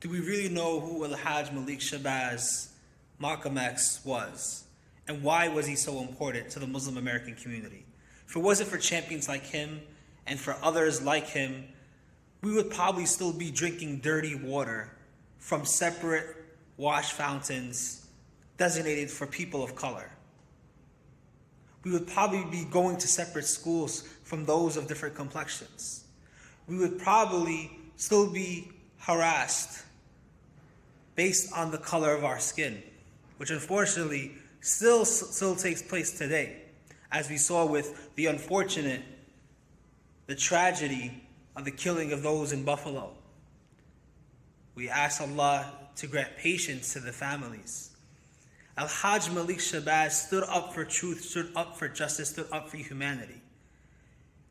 Do we really know who el-Hajj Malik Shabazz, Malcolm X, was? And why was he so important to the Muslim American community? If it wasn't for champions like him and for others like him, we would probably still be drinking dirty water from separate wash fountains designated for people of color. We would probably be going to separate schools from those of different complexions. We would probably still be harassed based on the color of our skin, which unfortunately still takes place today, as we saw with the tragedy of the killing of those in Buffalo. We ask Allah to grant patience to the families. el-Hajj Malik Shabazz stood up for truth, stood up for justice, stood up for humanity.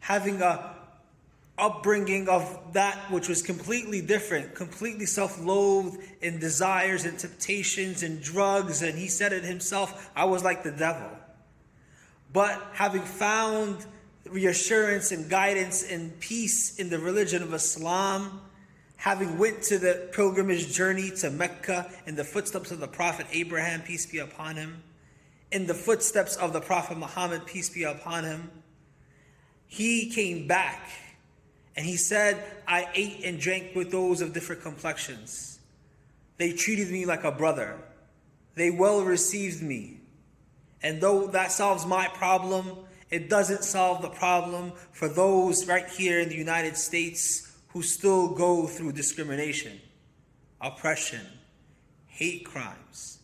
Having a upbringing of that which was completely different, completely self-loathed in desires and temptations and drugs, and he said it himself, I was like the devil. But having found reassurance and guidance and peace in the religion of Islam, having went to the pilgrimage journey to Mecca in the footsteps of the Prophet Abraham, peace be upon him, in the footsteps of the Prophet Muhammad, peace be upon him, he came back and he said, I ate and drank with those of different complexions. They treated me like a brother. They well received me. And though that solves my problem, it doesn't solve the problem for those right here in the United States who still go through discrimination, oppression, hate crimes,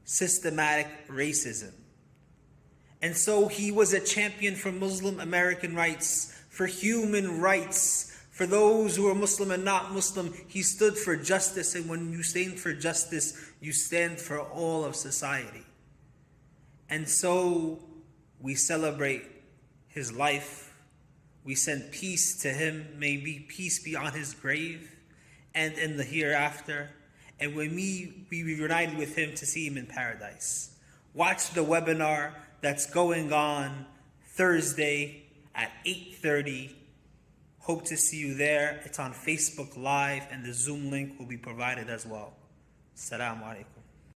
systematic racism. And so he was a champion for Muslim American rights, for human rights, for those who are Muslim and not Muslim. He stood for justice, and when you stand for justice, you stand for all of society. And so we celebrate his life. We send peace to him. May peace be on his grave and in the hereafter. And when we be reunited with him to see him in paradise. Watch the webinar that's going on Thursday at 8:30. Hope to see you there. It's on Facebook Live, and the Zoom link will be provided as well. Assalamu alaikum.